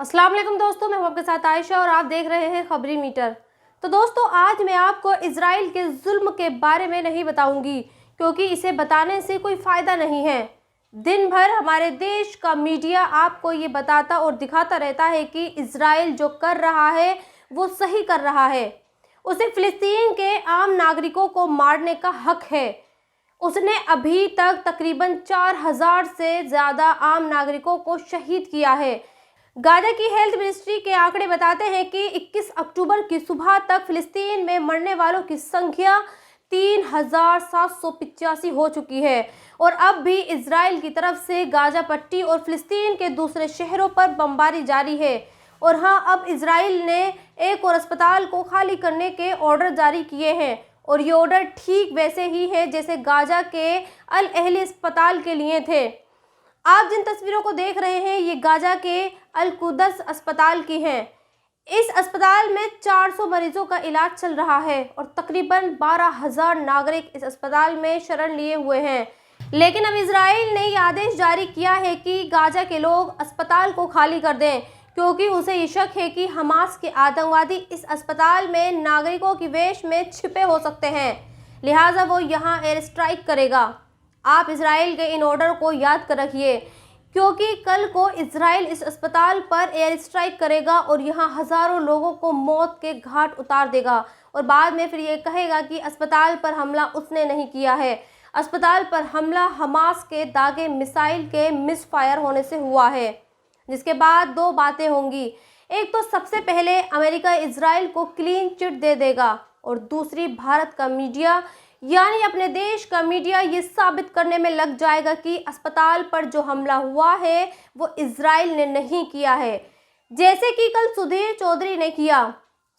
अस्सलाम वालेकुम दोस्तों, मैं हूं आपके साथ आयशा और आप देख रहे हैं खबरी मीटर। तो दोस्तों, आज मैं आपको इजराइल के जुल्म के बारे में नहीं बताऊंगी क्योंकि इसे बताने से कोई फ़ायदा नहीं है। दिन भर हमारे देश का मीडिया आपको ये बताता और दिखाता रहता है कि इजराइल जो कर रहा है वो सही कर रहा है। उसे फ़िलिस्तीन के आम नागरिकों को मारने का हक है। उसने अभी तक तकरीबन 4000 से ज़्यादा आम नागरिकों को शहीद किया है। गाजा की हेल्थ मिनिस्ट्री के आंकड़े बताते हैं कि 21 अक्टूबर की सुबह तक फिलिस्तीन में मरने वालों की संख्या 3785 हो चुकी है और अब भी इजराइल की तरफ से गाजा पट्टी और फिलिस्तीन के दूसरे शहरों पर बमबारी जारी है। और हाँ, अब इजराइल ने एक और अस्पताल को खाली करने के ऑर्डर जारी किए हैं और ये ऑर्डर ठीक वैसे ही है जैसे गाजा के अल अहली अस्पताल के लिए थे। आप जिन तस्वीरों को देख रहे हैं ये गाजा के अल कुदस अस्पताल की हैं। इस अस्पताल में 400 मरीजों का इलाज चल रहा है और तकरीबन 12,000 नागरिक इस अस्पताल में शरण लिए हुए हैं। लेकिन अब इजराइल ने ये आदेश जारी किया है कि गाजा के लोग अस्पताल को खाली कर दें क्योंकि उसे ये शक है कि हमास के आतंकवादी इस अस्पताल में नागरिकों की वेश में छिपे हो सकते हैं, लिहाजा वो यहाँ एयर स्ट्राइक करेगा। आप इजराइल के इन ऑर्डर को याद कर रखिए क्योंकि कल को इजराइल इस अस्पताल पर एयर स्ट्राइक करेगा और यहाँ हज़ारों लोगों को मौत के घाट उतार देगा और बाद में फिर ये कहेगा कि अस्पताल पर हमला उसने नहीं किया है। अस्पताल पर हमला हमास के दागे मिसाइल के मिसफायर होने से हुआ है, जिसके बाद दो बातें होंगी। एक तो सबसे पहले अमेरिका इजराइल को क्लीन चिट दे देगा और दूसरी भारत का मीडिया यानी अपने देश का मीडिया ये साबित करने में लग जाएगा कि अस्पताल पर जो हमला हुआ है वो इजराइल ने नहीं किया है, जैसे कि कल सुधीर चौधरी ने किया।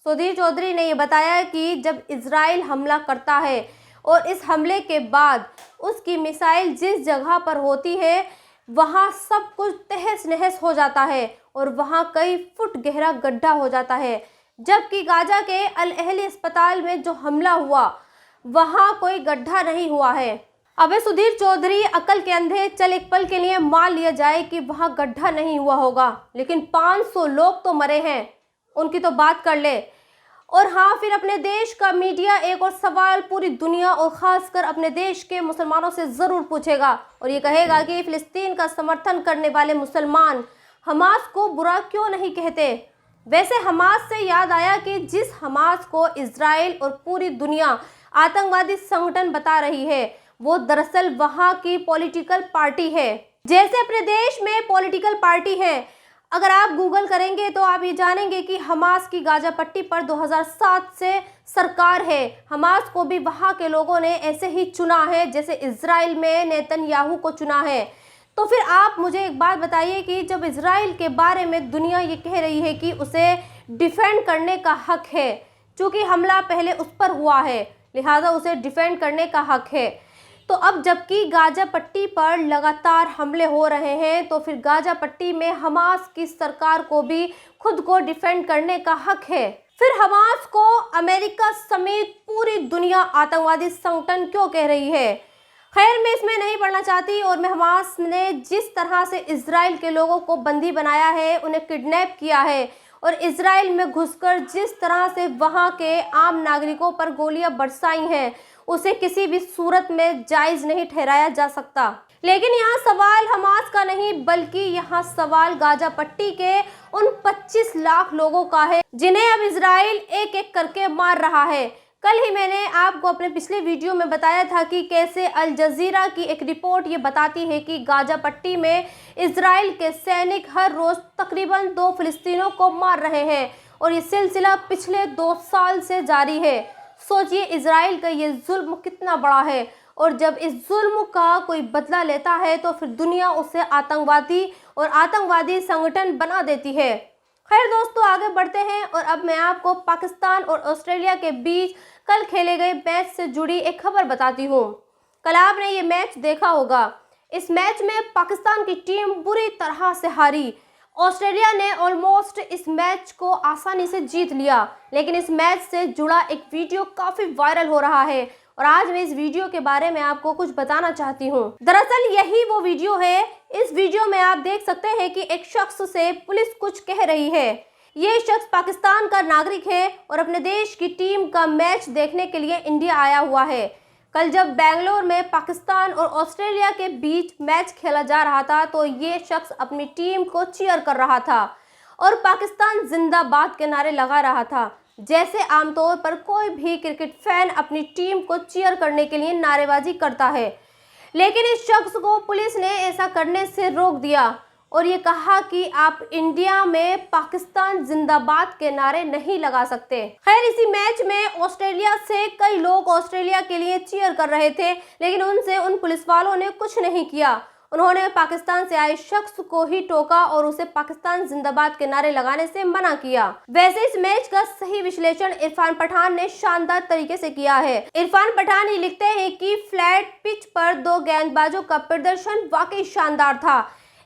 सुधीर चौधरी ने ये बताया कि जब इजराइल हमला करता है और इस हमले के बाद उसकी मिसाइल जिस जगह पर होती है वहाँ सब कुछ तहस नहस हो जाता है और वहाँ कई फुट गहरा गड्ढा हो जाता है, जबकि गाजा के अल अहली अस्पताल में जो हमला हुआ वहाँ कोई गड्ढा नहीं हुआ है। अबे सुधीर चौधरी, अकल के अंधे, चल एक पल के लिए मान लिया जाए कि वहाँ गड्ढा नहीं हुआ होगा, लेकिन 500 लोग तो मरे हैं, उनकी तो बात कर ले। और हाँ, फिर अपने देश का मीडिया एक और सवाल पूरी दुनिया और ख़ासकर अपने देश के मुसलमानों से ज़रूर पूछेगा और ये कहेगा कि फ़िलिस्तीन का समर्थन करने वाले मुसलमान हमास को बुरा क्यों नहीं कहते। वैसे हमास से याद आया कि जिस हमास को इजराइल और पूरी दुनिया आतंकवादी संगठन बता रही है वो दरअसल वहाँ की पॉलिटिकल पार्टी है, जैसे अपने देश में पॉलिटिकल पार्टी है। अगर आप गूगल करेंगे तो आप ये जानेंगे कि हमास की गाजा पट्टी पर 2007 से सरकार है। हमास को भी वहाँ के लोगों ने ऐसे ही चुना है जैसे इजराइल में नेतन्याहू को चुना है। तो फिर आप मुझे एक बात बताइए कि जब इजराइल के बारे में दुनिया ये कह रही है कि उसे डिफेंड करने का हक है, चूँकि हमला पहले उस पर हुआ है लिहाजा उसे डिफेंड करने का हक है, तो अब जबकि गाजा पट्टी पर लगातार हमले हो रहे हैं तो फिर गाजा पट्टी में हमास की सरकार को भी खुद को डिफेंड करने का हक है। फिर हमास को अमेरिका समेत पूरी दुनिया आतंकवादी संगठन क्यों कह रही है। खैर, मैं इसमें नहीं पढ़ना चाहती और मैं हमास ने जिस तरह से इजराइल के लोगों को बंदी बनाया है, उन्हें किडनैप किया है और इजराइल में घुसकर जिस तरह से वहाँ के आम नागरिकों पर गोलियां बरसाई हैं उसे किसी भी सूरत में जायज़ नहीं ठहराया जा सकता। लेकिन यहाँ सवाल हमास का नहीं बल्कि यहाँ सवाल गाजा पट्टी के उन 25 लाख लोगों का है जिन्हें अब इजराइल एक एक करके मार रहा है। कल ही मैंने आपको अपने पिछले वीडियो में बताया था कि कैसे अल जजीरा की एक रिपोर्ट ये बताती है कि गाजा पट्टी में इजराइल के सैनिक हर रोज़ तकरीबन 2 फिलिस्तीनों को मार रहे हैं और ये सिलसिला पिछले 2 साल से जारी है। सोचिए इजराइल का ये जुल्म कितना बड़ा है और जब इस जुल्म का कोई बदला लेता है तो फिर दुनिया उसे आतंकवादी और आतंकवादी संगठन बना देती है। खैर दोस्तों, आगे बढ़ते हैं और अब मैं आपको पाकिस्तान और ऑस्ट्रेलिया के बीच कल खेले गए मैच से जुड़ी एक खबर बताती हूँ। कल आपने ये मैच देखा होगा। इस मैच में पाकिस्तान की टीम बुरी तरह से हारी। ऑस्ट्रेलिया ने ऑलमोस्ट इस मैच को आसानी से जीत लिया, लेकिन इस मैच से जुड़ा एक वीडियो काफ़ी वायरल हो रहा है और आज मैं इस वीडियो के बारे में आपको कुछ बताना चाहती हूँ। दरअसल यही वो वीडियो है। इस वीडियो में आप देख सकते हैं कि एक शख्स से पुलिस कुछ कह रही है। ये शख्स पाकिस्तान का नागरिक है और अपने देश की टीम का मैच देखने के लिए इंडिया आया हुआ है। कल जब बेंगलोर में पाकिस्तान और ऑस्ट्रेलिया के बीच मैच खेला जा रहा था तो ये शख्स अपनी टीम को चीयर कर रहा था और पाकिस्तान जिंदाबाद के नारे लगा रहा था, जैसे आमतौर पर कोई भी क्रिकेट फैन अपनी टीम को चीयर करने के लिए नारेबाजी करता है। लेकिन इस शख्स को पुलिस ने ऐसा करने से रोक दिया और ये कहा कि आप इंडिया में पाकिस्तान जिंदाबाद के नारे नहीं लगा सकते। खैर, इसी मैच में ऑस्ट्रेलिया से कई लोग ऑस्ट्रेलिया के लिए चीयर कर रहे थे, लेकिन उनसे उन पुलिस वालों ने कुछ नहीं किया। उन्होंने पाकिस्तान से आए शख्स को ही टोका और उसे पाकिस्तान जिंदाबाद के नारे लगाने से मना किया। वैसे इस मैच का सही विश्लेषण इरफान पठान ने शानदार तरीके से किया है। इरफान पठान ही लिखते हैं कि फ्लैट पिच पर दो गेंदबाजों का प्रदर्शन वाकई शानदार था।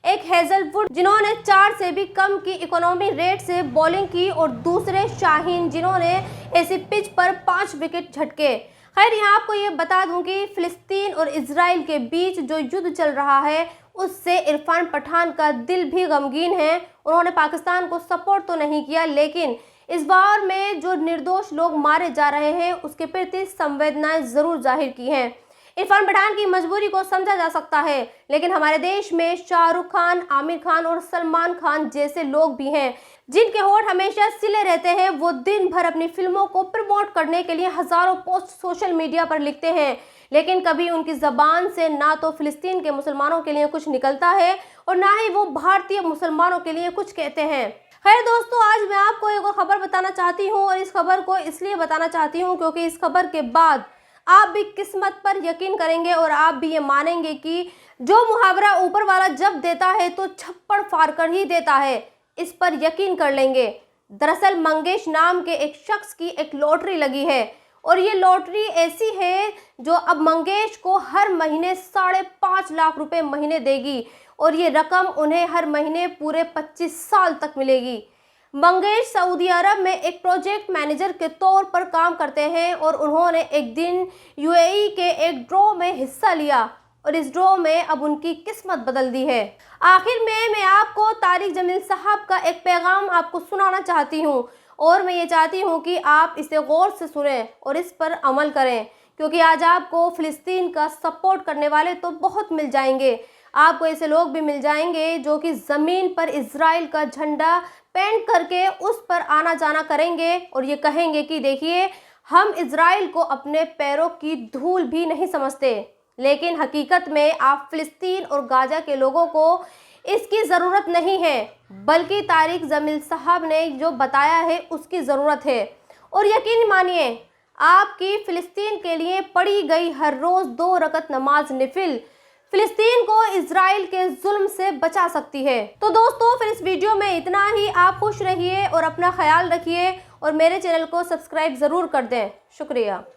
एक हेजलवुड जिन्होंने 4 से भी कम की इकोनॉमी रेट से बॉलिंग की और दूसरे शाहीन जिन्होंने ऐसी पिच पर 5 विकेट झटके। खैर, यहाँ आपको ये बता दूं कि फिलिस्तीन और इजराइल के बीच जो युद्ध चल रहा है उससे इरफान पठान का दिल भी गमगीन है। उन्होंने पाकिस्तान को सपोर्ट तो नहीं किया, लेकिन इस बार में जो निर्दोष लोग मारे जा रहे हैं उसके प्रति संवेदनाएं जरूर जाहिर की हैं। इरफान पठान की मजबूरी को समझा जा सकता है, लेकिन हमारे देश में शाहरुख खान, आमिर खान और सलमान खान जैसे लोग भी हैं जिनके होठ हमेशा सिले रहते हैं। वो दिन भर अपनी फिल्मों को प्रमोट करने के लिए हजारों पोस्ट सोशल मीडिया पर लिखते हैं, लेकिन कभी उनकी जबान से ना तो फिलिस्तीन के मुसलमानों के लिए कुछ निकलता है और ना ही वो भारतीय मुसलमानों के लिए कुछ कहते हैं। खैर दोस्तों, आज मैं आपको एक खबर बताना चाहती हूँ और इस खबर को इसलिए बताना चाहती हूँ क्योंकि इस खबर के बाद आप भी किस्मत पर यकीन करेंगे और आप भी ये मानेंगे कि जो मुहावरा ऊपर वाला जब देता है तो छप्पड़ फाड़ कर ही देता है, इस पर यकीन कर लेंगे। दरअसल मंगेश नाम के एक शख्स की एक लॉटरी लगी है और ये लॉटरी ऐसी है जो अब मंगेश को हर महीने 5.5 लाख रुपए महीने देगी और ये रकम उन्हें हर महीने पूरे 25 साल तक मिलेगी। मंगेश सऊदी अरब में एक प्रोजेक्ट मैनेजर के तौर पर काम करते हैं और उन्होंने एक दिन यूएई के एक ड्रॉ में हिस्सा लिया और इस ड्रॉ में अब उनकी किस्मत बदल दी है। आखिर में मैं आपको तारिक जमील साहब का एक पैगाम आपको सुनाना चाहती हूँ और मैं ये चाहती हूँ कि आप इसे गौर से सुनें और इस पर अमल करें, क्योंकि आज आपको फिलिस्तीन का सपोर्ट करने वाले तो बहुत मिल जाएंगे। आपको ऐसे लोग भी मिल जाएंगे जो कि ज़मीन पर इजराइल का झंडा पेंट करके उस पर आना जाना करेंगे और ये कहेंगे कि देखिए, हम इजराइल को अपने पैरों की धूल भी नहीं समझते। लेकिन हकीकत में आप फिलिस्तीन और गाजा के लोगों को इसकी ज़रूरत नहीं है, बल्कि तारिक जमील साहब ने जो बताया है उसकी ज़रूरत है। और यकीन मानिए, आपकी फिलिस्तीन के लिए पढ़ी गई हर रोज़ 2 रकत नमाज निफिल फिलिस्तीन को इजराइल के जुल्म से बचा सकती है। तो दोस्तों, फिर इस वीडियो में इतना ही। आप खुश रहिए और अपना ख्याल रखिए और मेरे चैनल को सब्सक्राइब ज़रूर कर दें। शुक्रिया।